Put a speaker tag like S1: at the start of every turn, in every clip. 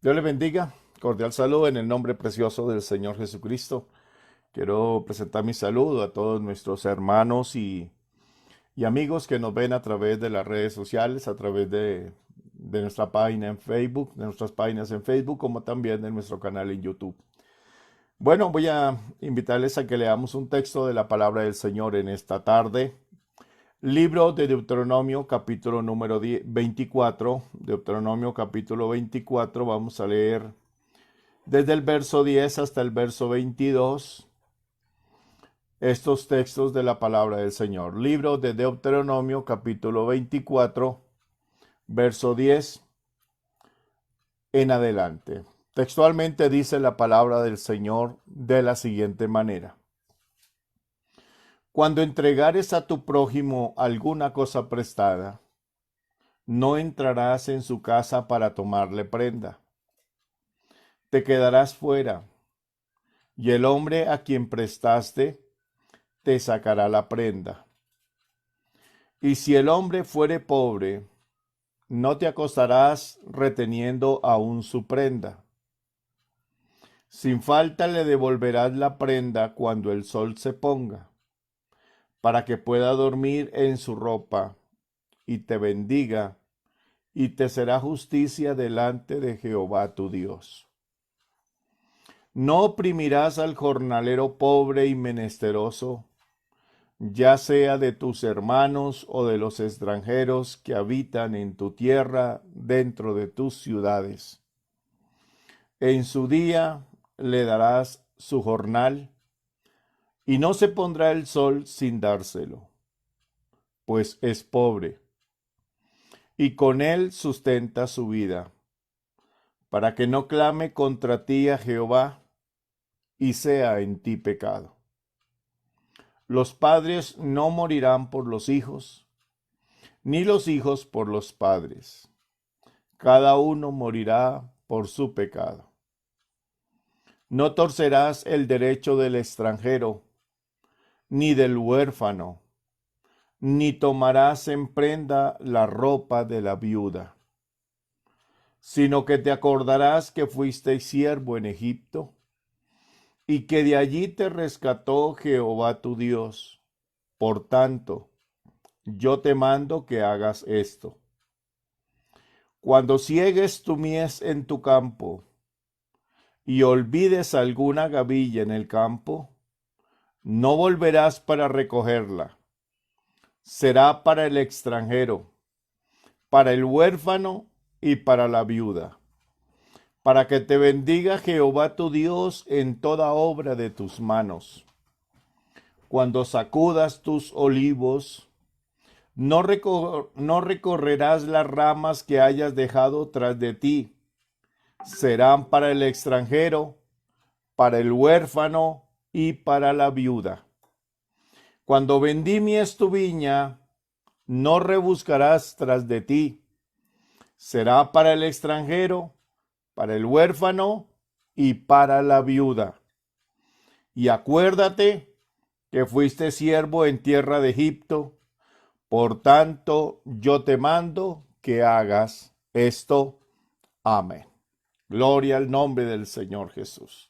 S1: Dios les bendiga. Cordial saludo en el nombre precioso del Señor Jesucristo. Quiero presentar mi saludo a todos nuestros hermanos y amigos que nos ven a través de las redes sociales, a través de nuestra página en Facebook, de nuestras páginas en Facebook, como también de nuestro canal en YouTube. Bueno, voy a invitarles a que leamos un texto de la palabra del Señor en esta tarde. Libro de Deuteronomio, capítulo número 24. Deuteronomio, capítulo 24. Vamos a leer desde el verso 10 hasta el verso 22, estos textos de la palabra del Señor. Libro de Deuteronomio, capítulo 24, verso 10 en adelante. Textualmente dice la palabra del Señor de la siguiente manera. Cuando entregares a tu prójimo alguna cosa prestada, no entrarás en su casa para tomarle prenda. Te quedarás fuera, y el hombre a quien prestaste te sacará la prenda. Y si el hombre fuere pobre, no te acostarás reteniendo aún su prenda. Sin falta le devolverás la prenda cuando el sol se ponga, para que pueda dormir en su ropa, y te bendiga, y te será justicia delante de Jehová tu Dios. No oprimirás al jornalero pobre y menesteroso, ya sea de tus hermanos o de los extranjeros que habitan en tu tierra dentro de tus ciudades. En su día le darás su jornal, y no se pondrá el sol sin dárselo, pues es pobre, y con él sustenta su vida, para que no clame contra ti a Jehová, y sea en ti pecado. Los padres no morirán por los hijos, ni los hijos por los padres. Cada uno morirá por su pecado. No torcerás el derecho del extranjero, ni del huérfano, ni tomarás en prenda la ropa de la viuda, sino que te acordarás que fuiste siervo en Egipto, y que de allí te rescató Jehová tu Dios. Por tanto, yo te mando que hagas esto. Cuando ciegues tu mies en tu campo, y olvides alguna gavilla en el campo, no volverás para recogerla. Será para el extranjero, para el huérfano y para la viuda, para que te bendiga Jehová tu Dios en toda obra de tus manos. Cuando sacudas tus olivos, no recorrerás las ramas que hayas dejado tras de ti. Serán para el extranjero, para el huérfano y para la viuda. Cuando vendimies tu viña, no rebuscarás tras de ti. Será para el extranjero, para el huérfano y para la viuda. Y acuérdate que fuiste siervo en tierra de Egipto. Por tanto, yo te mando que hagas esto. Amén. Gloria al nombre del Señor Jesús.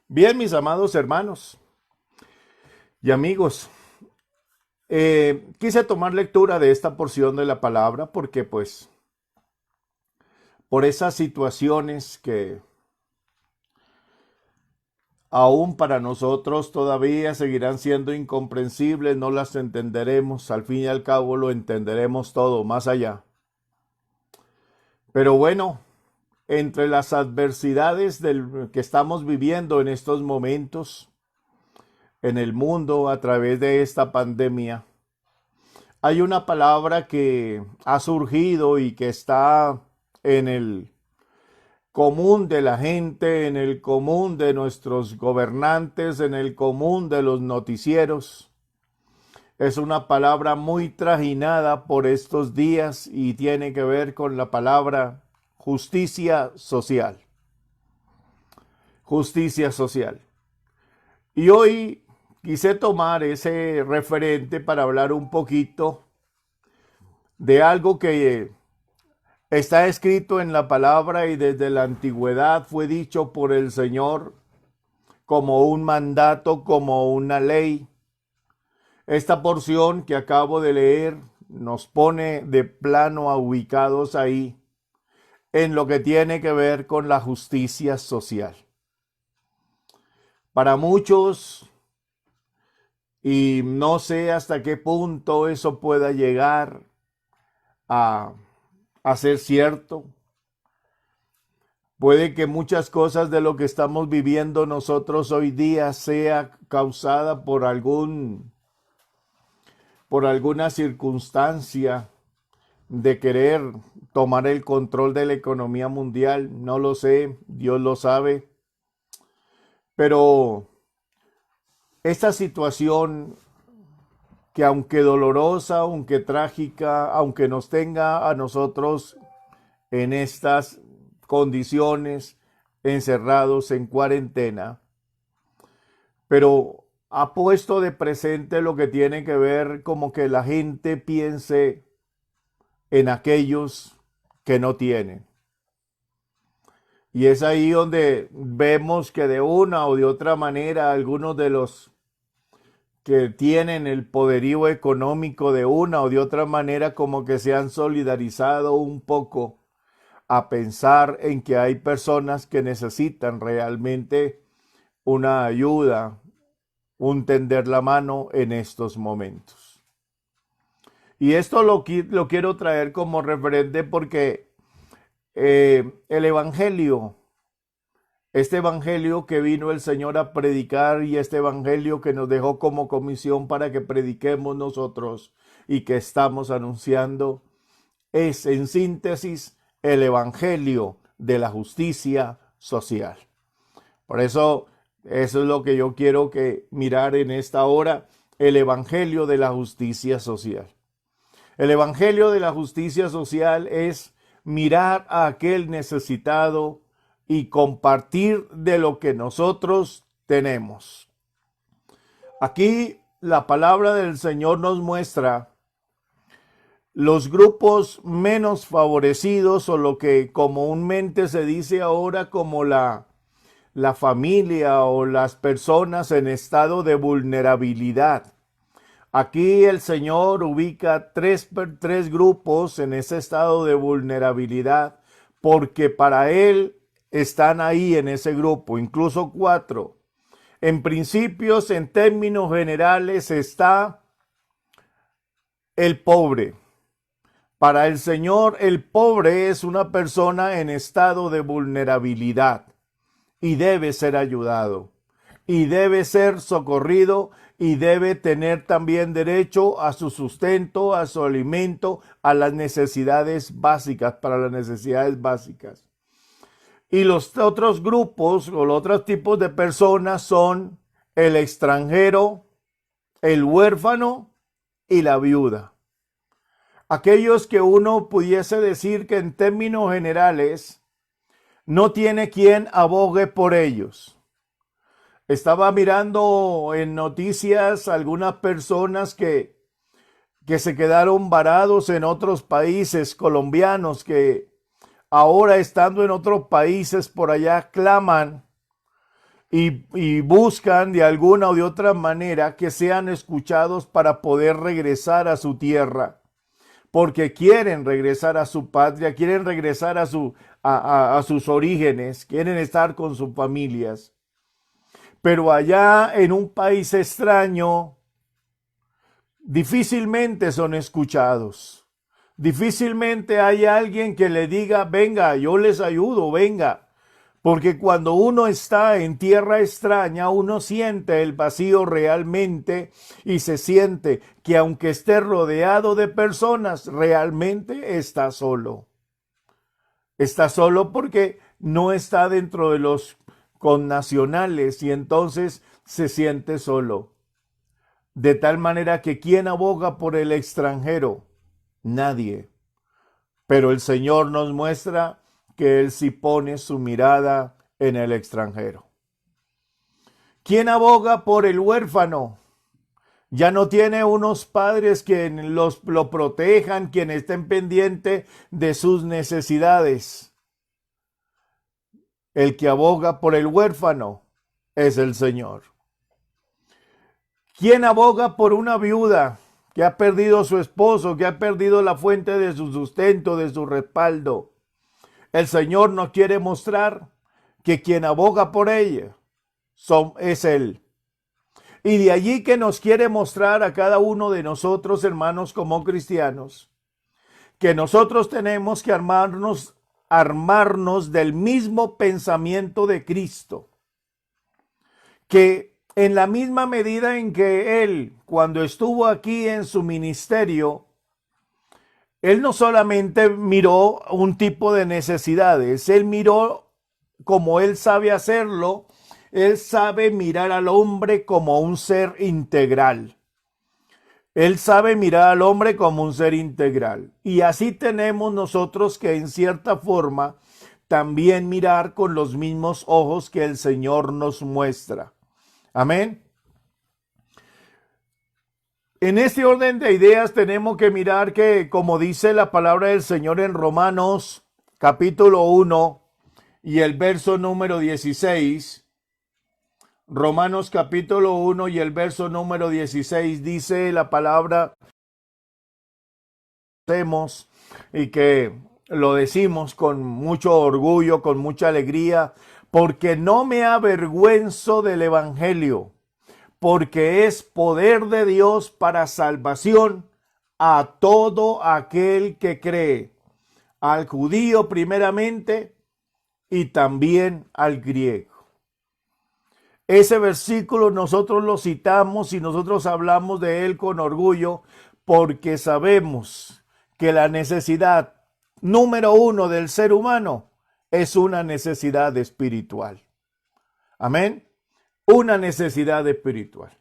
S1: Bien, mis amados hermanos y amigos, quise tomar lectura de esta porción de la palabra porque pues por esas situaciones que aún para nosotros todavía seguirán siendo incomprensibles, no las entenderemos, al fin y al cabo lo entenderemos todo más allá. Pero bueno, entre las adversidades que estamos viviendo en estos momentos en el mundo a través de esta pandemia, hay una palabra que ha surgido y que está en el común de la gente, en el común de nuestros gobernantes, en el común de los noticieros. Es una palabra muy trajinada por estos días y tiene que ver con la palabra justicia social. Justicia social. Y hoy quise tomar ese referente para hablar un poquito de algo que Está escrito en la palabra y desde la antigüedad fue dicho por el Señor como un mandato, como una ley. Esta porción que acabo de leer nos pone de plano a ubicados ahí en lo que tiene que ver con la justicia social. Para muchos, y no sé hasta qué punto eso pueda llegar a, ser cierto, puede que muchas cosas de lo que estamos viviendo nosotros hoy día sea causada por alguna circunstancia de querer tomar el control de la economía mundial. No lo sé, Dios lo sabe. Pero esta situación que aunque dolorosa, aunque trágica, aunque nos tenga a nosotros en estas condiciones, encerrados en cuarentena, pero ha puesto de presente lo que tiene que ver como que la gente piense en aquellos que no tienen. Y es ahí donde vemos que de una o de otra manera algunos de los que tienen el poderío económico de una o de otra manera como que se han solidarizado un poco a pensar en que hay personas que necesitan realmente una ayuda, un tender la mano en estos momentos. Y esto lo quiero traer como referente porque el Evangelio, este Evangelio que vino el Señor a predicar y este Evangelio que nos dejó como comisión para que prediquemos nosotros y que estamos anunciando, es en síntesis el Evangelio de la justicia social. Por eso es lo que yo quiero que mirar en esta hora, el Evangelio de la justicia social. El Evangelio de la justicia social es mirar a aquel necesitado y compartir de lo que nosotros tenemos. Aquí la palabra del Señor nos muestra los grupos menos favorecidos o lo que comúnmente se dice ahora como la familia o las personas en estado de vulnerabilidad. Aquí el Señor ubica tres grupos en ese estado de vulnerabilidad porque para Él están ahí en ese grupo, incluso 4. En principios, en términos generales, está el pobre. Para el Señor, el pobre es una persona en estado de vulnerabilidad y debe ser ayudado y debe ser socorrido y debe tener también derecho a su sustento, a su alimento, a las necesidades básicas, para las necesidades básicas. Y los otros grupos o los otros tipos de personas son el extranjero, el huérfano y la viuda. Aquellos que uno pudiese decir que en términos generales no tiene quien abogue por ellos. Estaba mirando en noticias algunas personas que se quedaron varados en otros países, colombianos que ahora estando en otros países por allá claman y buscan de alguna o de otra manera que sean escuchados para poder regresar a su tierra, porque quieren regresar a su patria, quieren regresar a sus orígenes, quieren estar con sus familias. Pero allá en un país extraño, difícilmente son escuchados. Difícilmente hay alguien que le diga, venga, yo les ayudo, venga. Porque cuando uno está en tierra extraña, uno siente el vacío realmente y se siente que aunque esté rodeado de personas, realmente está solo. Está solo porque no está dentro de los connacionales y entonces se siente solo. De tal manera que ¿quién aboga por el extranjero? Nadie. Pero el Señor nos muestra que Él sí pone su mirada en el extranjero. ¿Quién aboga por el huérfano? Ya no tiene unos padres quienes lo protejan, quienes estén pendientes de sus necesidades. El que aboga por el huérfano es el Señor. ¿Quién aboga por una viuda que ha perdido a su esposo, que ha perdido la fuente de su sustento, de su respaldo? El Señor nos quiere mostrar que quien aboga por ella es Él. Y de allí que nos quiere mostrar a cada uno de nosotros, hermanos, como cristianos, que nosotros tenemos que armarnos del mismo pensamiento de Cristo, que en la misma medida en que Él, cuando estuvo aquí en su ministerio, Él no solamente miró un tipo de necesidades, Él miró como Él sabe hacerlo. Él sabe mirar al hombre como un ser integral. Él sabe mirar al hombre como un ser integral. Y así tenemos nosotros que en cierta forma también mirar con los mismos ojos que el Señor nos muestra. Amén. En este orden de ideas tenemos que mirar que, como dice la palabra del Señor en Romanos capítulo 1 y el verso número 16, Romanos capítulo 1 y el verso número 16 dice la palabra y que lo decimos con mucho orgullo, con mucha alegría, porque no me avergüenzo del evangelio, porque es poder de Dios para salvación a todo aquel que cree, al judío primeramente y también al griego. Ese versículo nosotros lo citamos y nosotros hablamos de él con orgullo porque sabemos que la necesidad número uno del ser humano es una necesidad espiritual. Amén. Una necesidad espiritual.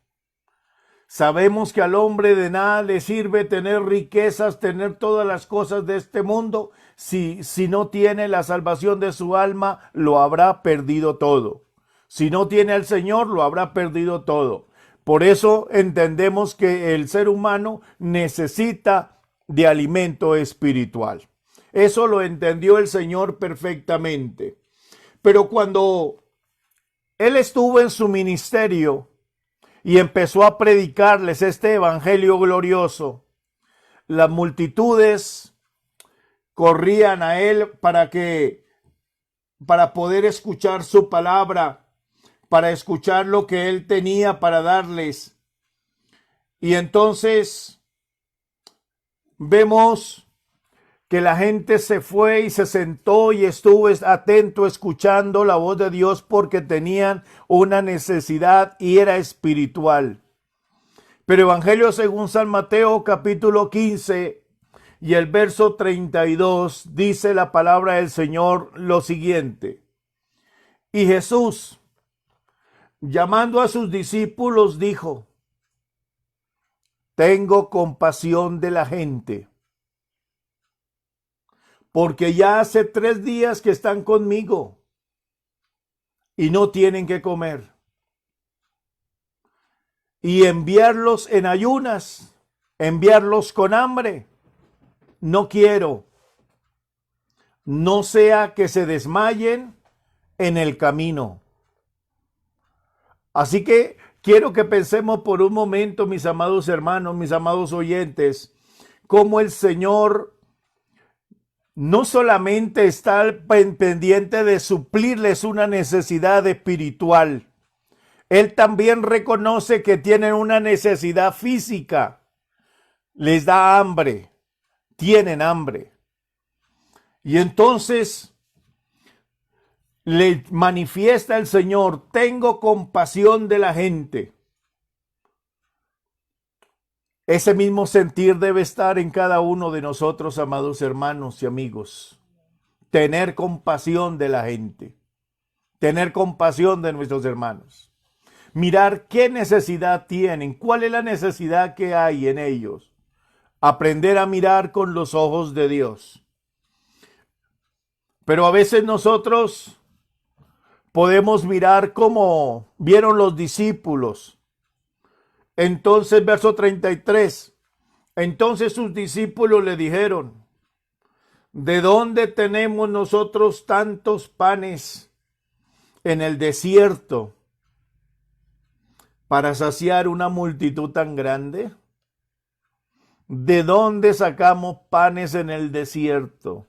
S1: Sabemos que al hombre de nada le sirve tener riquezas, tener todas las cosas de este mundo. Si no tiene la salvación de su alma, lo habrá perdido todo. Si no tiene al Señor, lo habrá perdido todo. Por eso entendemos que el ser humano necesita de alimento espiritual. Eso lo entendió el Señor perfectamente. Pero cuando Él estuvo en su ministerio y empezó a predicarles este evangelio glorioso, las multitudes corrían a Él para poder escuchar su palabra, para escuchar lo que Él tenía para darles. Y entonces vemos que la gente se fue y se sentó y estuvo atento escuchando la voz de Dios porque tenían una necesidad y era espiritual. Pero Evangelio según San Mateo capítulo 15 y el verso 32 dice la palabra del Señor lo siguiente. Y Jesús, llamando a sus discípulos, dijo: tengo compasión de la gente, porque ya hace 3 días que están conmigo y no tienen que comer. Y enviarlos en ayunas, enviarlos con hambre, no quiero. No sea que se desmayen en el camino. Así que quiero que pensemos por un momento, mis amados hermanos, mis amados oyentes, cómo el Señor no solamente está pendiente de suplirles una necesidad espiritual, Él también reconoce que tienen una necesidad física. Les da hambre, tienen hambre. Y entonces le manifiesta el Señor: tengo compasión de la gente. Ese mismo sentir debe estar en cada uno de nosotros, amados hermanos y amigos. Tener compasión de la gente. Tener compasión de nuestros hermanos. Mirar qué necesidad tienen, cuál es la necesidad que hay en ellos. Aprender a mirar con los ojos de Dios. Pero a veces nosotros podemos mirar como vieron los discípulos Entonces, verso 33. Entonces sus discípulos le dijeron: ¿de dónde tenemos nosotros tantos panes en el desierto para saciar una multitud tan grande? ¿De dónde sacamos panes en el desierto?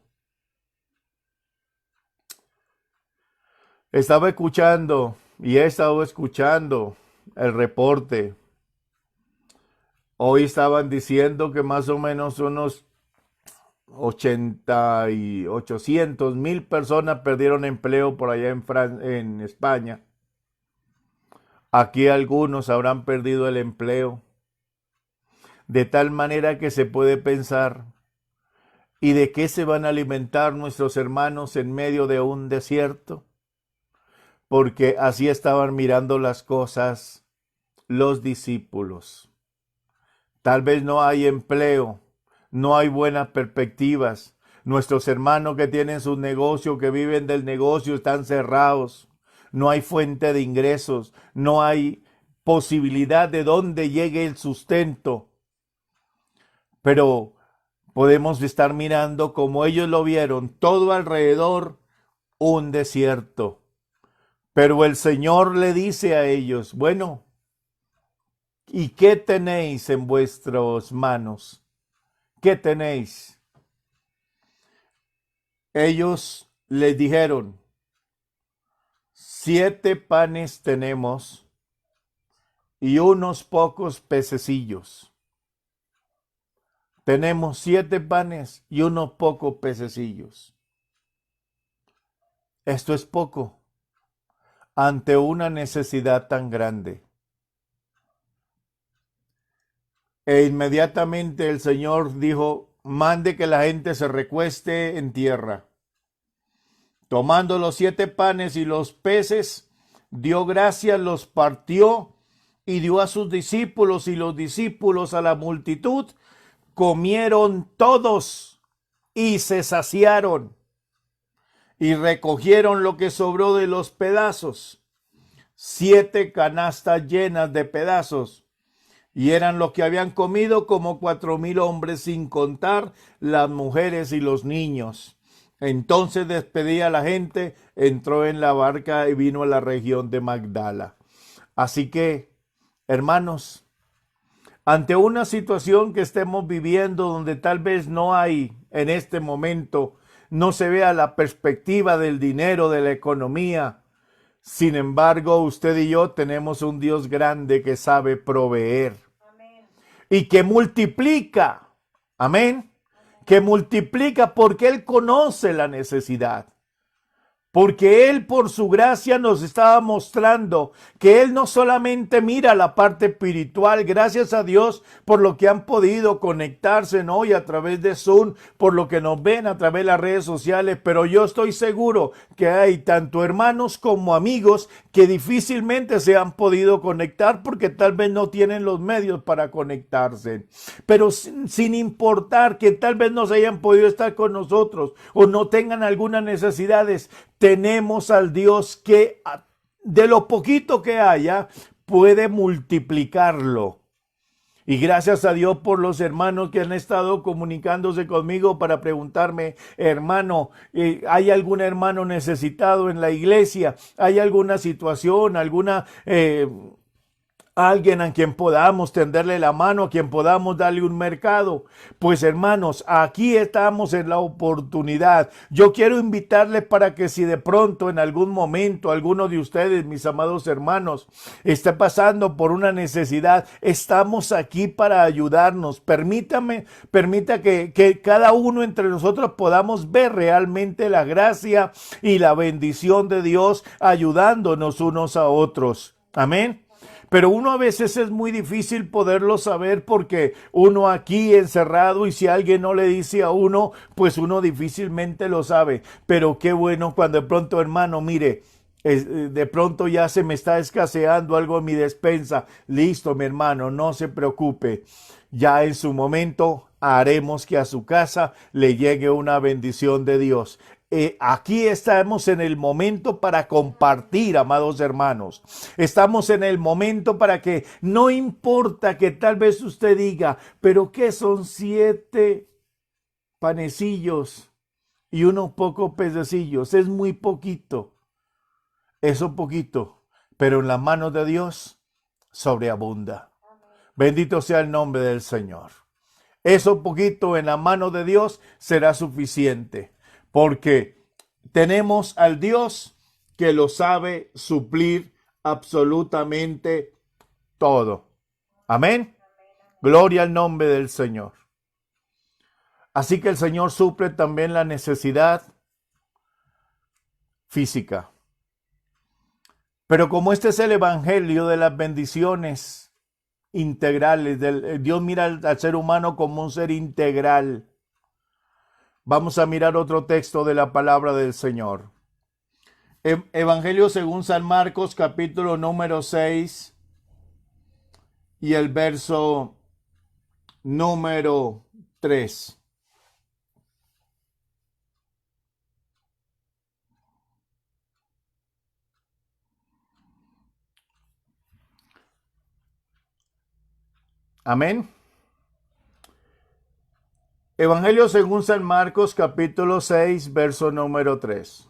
S1: Estaba escuchando y he estado escuchando el reporte. Hoy estaban diciendo que más o menos unos 800,000 personas perdieron empleo por allá en España. Aquí algunos habrán perdido el empleo. De tal manera que se puede pensar, ¿y de qué se van a alimentar nuestros hermanos en medio de un desierto? Porque así estaban mirando las cosas los discípulos. Tal vez no hay empleo, no hay buenas perspectivas. Nuestros hermanos que tienen sus negocios, que viven del negocio, están cerrados. No hay fuente de ingresos, no hay posibilidad de dónde llegue el sustento. Pero podemos estar mirando como ellos lo vieron, todo alrededor un desierto. Pero el Señor le dice a ellos: bueno, ¿y qué tenéis en vuestras manos? ¿Qué tenéis? Ellos les dijeron: 7 panes tenemos y unos pocos pececillos. Tenemos 7 panes y unos pocos pececillos. Esto es poco ante una necesidad tan grande. E inmediatamente el Señor dijo: mande que la gente se recueste en tierra. Tomando los 7 panes y los peces, dio gracias, los partió y dio a sus discípulos, y los discípulos a la multitud. Comieron todos y se saciaron, y recogieron lo que sobró de los pedazos, 7 canastas llenas de pedazos, y eran lo que habían comido como 4,000 hombres, sin contar las mujeres y los niños. Entonces despedía a la gente, entró en la barca y vino a la región de Magdala. Así que, hermanos, ante una situación que estemos viviendo donde tal vez no hay en este momento, no se vea la perspectiva del dinero, de la economía. Sin embargo, usted y yo tenemos un Dios grande que sabe proveer. Amén. Y que multiplica. Amén. Que multiplica porque Él conoce la necesidad. Porque Él por su gracia nos estaba mostrando que Él no solamente mira la parte espiritual, gracias a Dios por lo que han podido conectarse hoy a través de Zoom, por lo que nos ven a través de las redes sociales, pero yo estoy seguro que hay tanto hermanos como amigos que difícilmente se han podido conectar porque tal vez no tienen los medios para conectarse. Pero sin importar que tal vez no se hayan podido estar con nosotros o no tengan algunas necesidades, tenemos al Dios que de lo poquito que haya puede multiplicarlo. Y gracias a Dios por los hermanos que han estado comunicándose conmigo para preguntarme: hermano, ¿hay algún hermano necesitado en la iglesia? ¿Hay alguna situación, alguien a quien podamos tenderle la mano, a quien podamos darle un mercado? Pues hermanos, aquí estamos en la oportunidad. Yo quiero invitarles para que si de pronto en algún momento alguno de ustedes, mis amados hermanos, está pasando por una necesidad, estamos aquí para ayudarnos. Permita que cada uno entre nosotros podamos ver realmente la gracia y la bendición de Dios ayudándonos unos a otros. Amén. Pero uno a veces es muy difícil poderlo saber porque uno aquí encerrado, y si alguien no le dice a uno, pues uno difícilmente lo sabe. Pero qué bueno cuando de pronto, hermano, mire, de pronto ya se me está escaseando algo en mi despensa. Listo, mi hermano, no se preocupe. Ya en su momento haremos que a su casa le llegue una bendición de Dios. aquí estamos en el momento para compartir, amados hermanos. Estamos en el momento para que no importa que tal vez usted diga, pero ¿qué son 7 panecillos y unos pocos pececillos? Es muy poquito. Eso poquito, pero en las manos de Dios sobreabunda. Bendito sea el nombre del Señor. Eso poquito en la mano de Dios será suficiente, porque tenemos al Dios que lo sabe suplir absolutamente todo. Amén. Gloria al nombre del Señor. Así que el Señor suple también la necesidad física. Pero como este es el evangelio de las bendiciones integrales, Dios mira al ser humano como un ser integral. Vamos a mirar otro texto de la palabra del Señor. Evangelio según San Marcos, capítulo número 6 y el verso número 3. Amén. Evangelio según San Marcos, capítulo 6, verso número 3.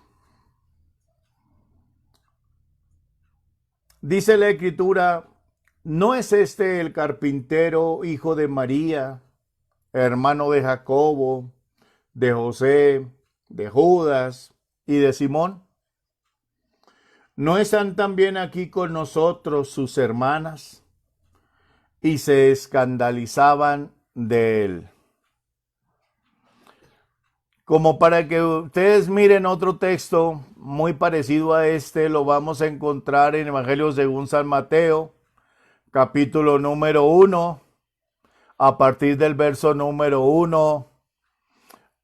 S1: Dice la Escritura, ¿no es este el carpintero, hijo de María, hermano de Jacobo, de José, de Judas y de Simón? ¿No están también aquí con nosotros sus hermanas? Y se escandalizaban de él. Como para que ustedes miren otro texto muy parecido a este, lo vamos a encontrar en Evangelio según San Mateo, capítulo número 1, a partir del verso número 1.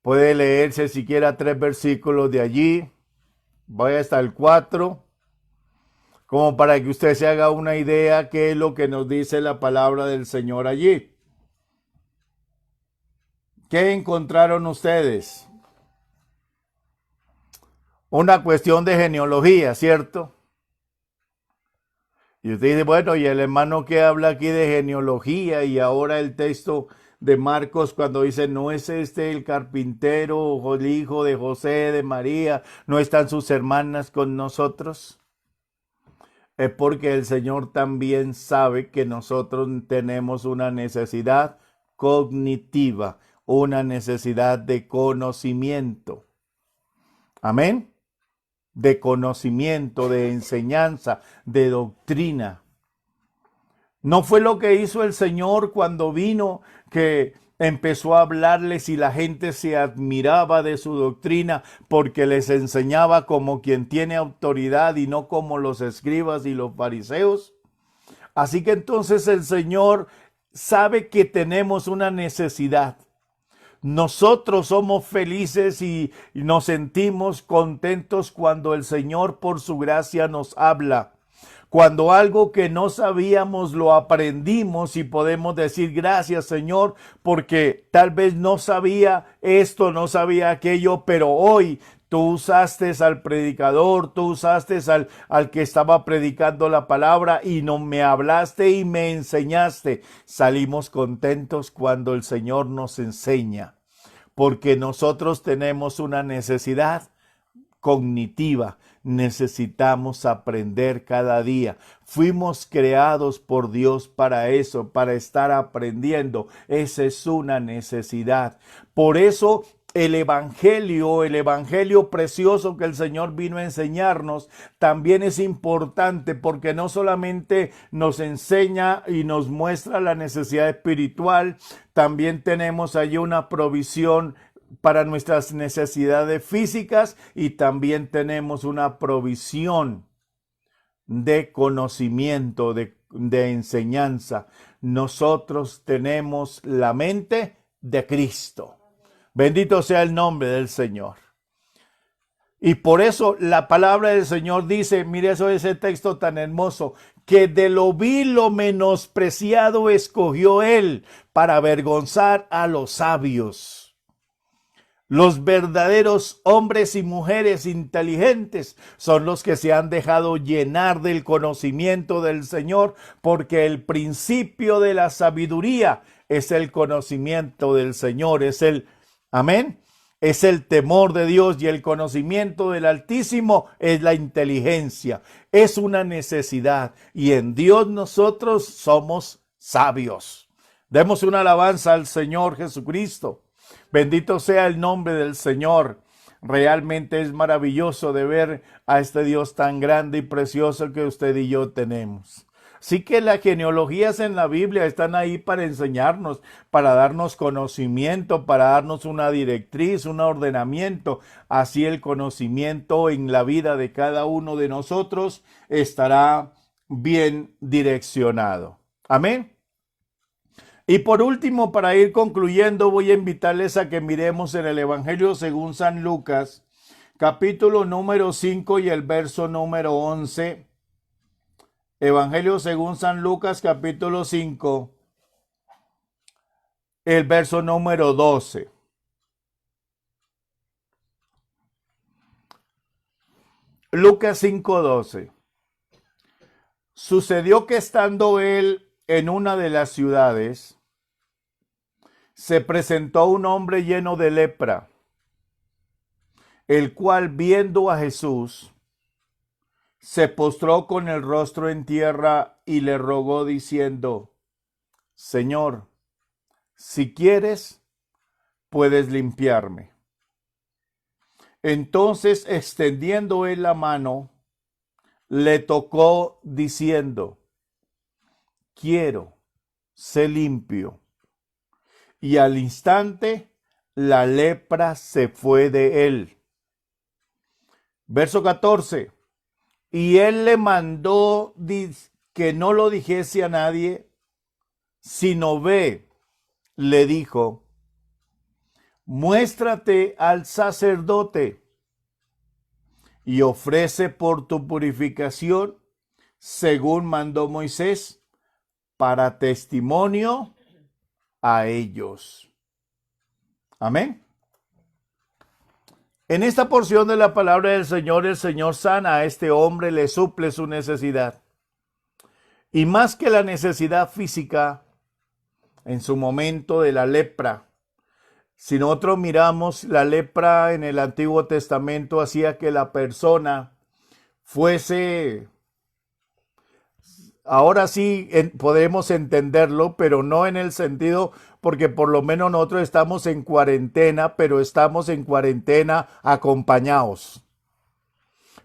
S1: Puede leerse siquiera 3 versículos de allí. Voy hasta el 4, como para que usted se haga una idea qué es lo que nos dice la palabra del Señor allí. ¿Qué encontraron ustedes? Una cuestión de genealogía, ¿cierto? Y usted dice, bueno, y el hermano que habla aquí de genealogía y ahora el texto de Marcos cuando dice, ¿no es este el carpintero, el hijo de José, de María? ¿No están sus hermanas con nosotros? Es porque el Señor también sabe que nosotros tenemos una necesidad cognitiva, una necesidad de conocimiento. Amén. De conocimiento, de enseñanza, de doctrina. No fue lo que hizo el Señor cuando vino, que empezó a hablarles y la gente se admiraba de su doctrina porque les enseñaba como quien tiene autoridad y no como los escribas y los fariseos. Así que entonces el Señor sabe que tenemos una necesidad. Nosotros somos felices y nos sentimos contentos cuando el Señor por su gracia nos habla. Cuando algo que no sabíamos lo aprendimos y podemos decir gracias Señor porque tal vez no sabía esto, no sabía aquello, pero hoy tú usaste al predicador, tú usaste al que estaba predicando la palabra y no me hablaste y me enseñaste. Salimos contentos cuando el Señor nos enseña, porque nosotros tenemos una necesidad cognitiva. Necesitamos aprender cada día. Fuimos creados por Dios para eso, para estar aprendiendo. Esa es una necesidad. Por eso el evangelio precioso que el Señor vino a enseñarnos, también es importante porque no solamente nos enseña y nos muestra la necesidad espiritual, también tenemos allí una provisión para nuestras necesidades físicas y también tenemos una provisión de conocimiento, de enseñanza. Nosotros tenemos la mente de Cristo. Bendito sea el nombre del Señor. Y por eso la palabra del Señor dice, mire eso, ese texto tan hermoso, que de lo vil, lo menospreciado escogió Él para avergonzar a los sabios. Los verdaderos hombres y mujeres inteligentes son los que se han dejado llenar del conocimiento del Señor, porque el principio de la sabiduría es el conocimiento del Señor, amén, es el temor de Dios, y el conocimiento del Altísimo es la inteligencia. Es una necesidad, y en Dios nosotros somos sabios. Demos una alabanza al Señor Jesucristo. Bendito sea el nombre del Señor. Realmente es maravilloso de ver a este Dios tan grande y precioso que usted y yo tenemos. Así que las genealogías en la Biblia están ahí para enseñarnos, para darnos conocimiento, para darnos una directriz, un ordenamiento. Así el conocimiento en la vida de cada uno de nosotros estará bien direccionado. Amén. Y por último, para ir concluyendo, voy a invitarles a que miremos en el Evangelio según San Lucas, capítulo número 5 y el verso número 11. Evangelio según San Lucas, capítulo 5, el verso número 12. Lucas 5:12. Sucedió que estando él en una de las ciudades, se presentó un hombre lleno de lepra, el cual, viendo a Jesús, se postró con el rostro en tierra y le rogó diciendo: Señor, si quieres, puedes limpiarme. Entonces, extendiendo él la mano, le tocó diciendo: quiero, sé limpio. Y al instante la lepra se fue de él. Verso 14. Y él le mandó que no lo dijese a nadie, sino ve, le dijo, muéstrate al sacerdote y ofrece por tu purificación, según mandó Moisés, para testimonio a ellos. Amén. En esta porción de la palabra del Señor, el Señor sana a este hombre, le suple su necesidad. Y más que la necesidad física, en su momento de la lepra, si nosotros miramos, la lepra en el Antiguo Testamento hacía que la persona fuese, ahora sí podemos entenderlo, pero no en el sentido, porque por lo menos nosotros estamos en cuarentena, pero estamos en cuarentena acompañados.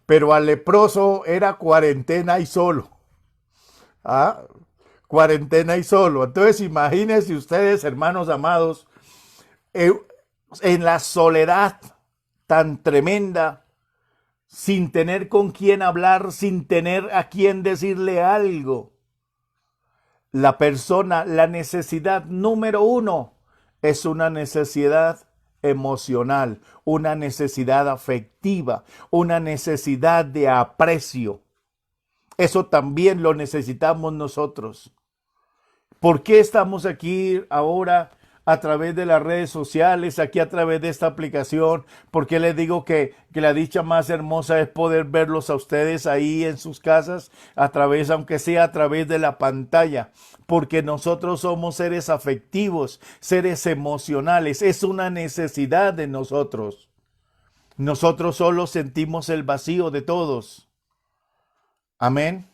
S1: Pero al leproso era cuarentena y solo. ¿Ah? Cuarentena y solo. Entonces imagínense ustedes, hermanos amados, en la soledad tan tremenda, sin tener con quién hablar, sin tener a quién decirle algo. La persona, la necesidad número uno es una necesidad emocional, una necesidad afectiva, una necesidad de aprecio. Eso también lo necesitamos nosotros. ¿Por qué estamos aquí ahora a través de las redes sociales, aquí a través de esta aplicación? ¿Por qué les digo que la dicha más hermosa es poder verlos a ustedes ahí en sus casas, a través, aunque sea a través de la pantalla? Porque nosotros somos seres afectivos, seres emocionales. Es una necesidad de nosotros. Nosotros solo sentimos el vacío de todos. Amén.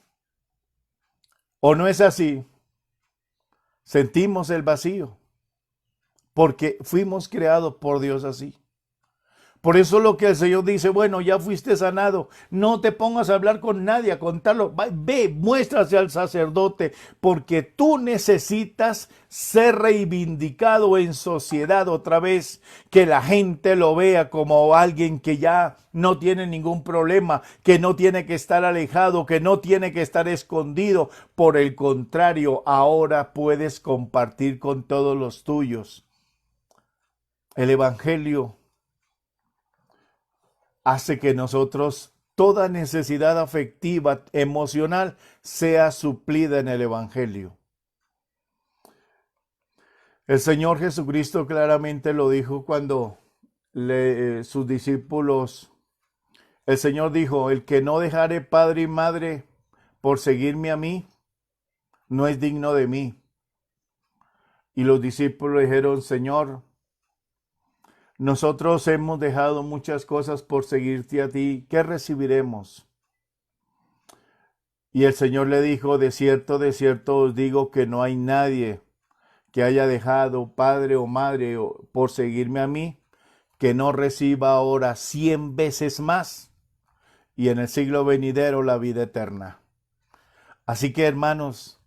S1: ¿O no es así? Sentimos el vacío, porque fuimos creados por Dios así. Por eso lo que el Señor dice, bueno, ya fuiste sanado, no te pongas a hablar con nadie, a contarlo, ve, muéstrase al sacerdote, porque tú necesitas ser reivindicado en sociedad otra vez, que la gente lo vea como alguien que ya no tiene ningún problema, que no tiene que estar alejado, que no tiene que estar escondido. Por el contrario, ahora puedes compartir con todos los tuyos. El Evangelio hace que nosotros, toda necesidad afectiva, emocional, sea suplida en el Evangelio. El Señor Jesucristo claramente lo dijo cuando sus discípulos, el Señor dijo, el que no dejare padre y madre por seguirme a mí, no es digno de mí. Y los discípulos dijeron, Señor, nosotros hemos dejado muchas cosas por seguirte a ti, ¿qué recibiremos? Y el Señor le dijo, de cierto os digo que no hay nadie que haya dejado padre o madre por seguirme a mí, que no reciba ahora 100 veces más y en el siglo venidero la vida eterna. Así que, hermanos,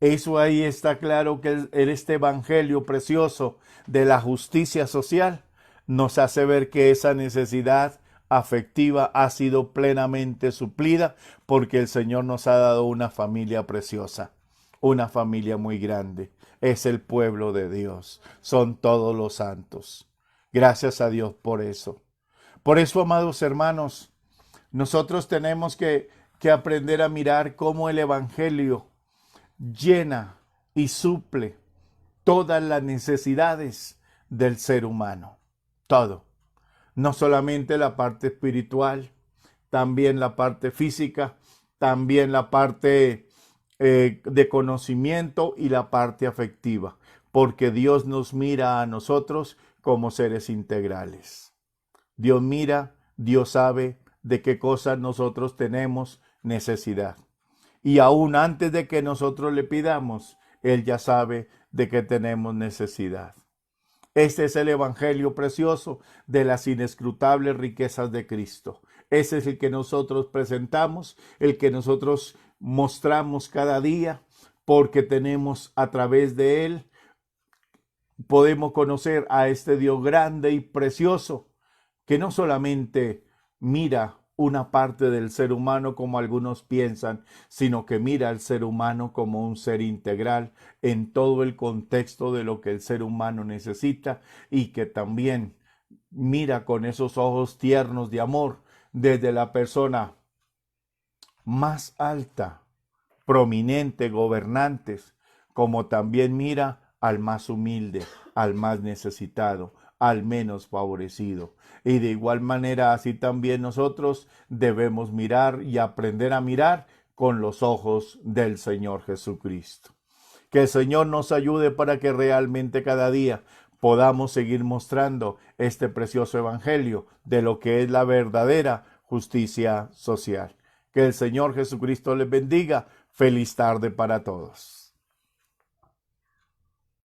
S1: eso ahí está claro que este evangelio precioso de la justicia social nos hace ver que esa necesidad afectiva ha sido plenamente suplida porque el Señor nos ha dado una familia preciosa, una familia muy grande. Es el pueblo de Dios, son todos los santos. Gracias a Dios por eso. Por eso, amados hermanos, nosotros tenemos que aprender a mirar cómo el evangelio llena y suple todas las necesidades del ser humano. Todo. No solamente la parte espiritual, también la parte física, también la parte de conocimiento y la parte afectiva, porque Dios nos mira a nosotros como seres integrales. Dios mira, Dios sabe de qué cosas nosotros tenemos necesidad. Y aún antes de que nosotros le pidamos, Él ya sabe de qué tenemos necesidad. Este es el evangelio precioso de las inescrutables riquezas de Cristo. Ese es el que nosotros presentamos, el que nosotros mostramos cada día, porque tenemos a través de él, podemos conocer a este Dios grande y precioso, que no solamente mira una parte del ser humano como algunos piensan, sino que mira al ser humano como un ser integral en todo el contexto de lo que el ser humano necesita y que también mira con esos ojos tiernos de amor desde la persona más alta, prominente, gobernantes, como también mira al más humilde, al más necesitado, al menos favorecido. Y de igual manera, así también nosotros debemos mirar y aprender a mirar con los ojos del Señor Jesucristo. Que el Señor nos ayude para que realmente cada día podamos seguir mostrando este precioso evangelio de lo que es la verdadera justicia social. Que el Señor Jesucristo les bendiga. Feliz tarde para todos.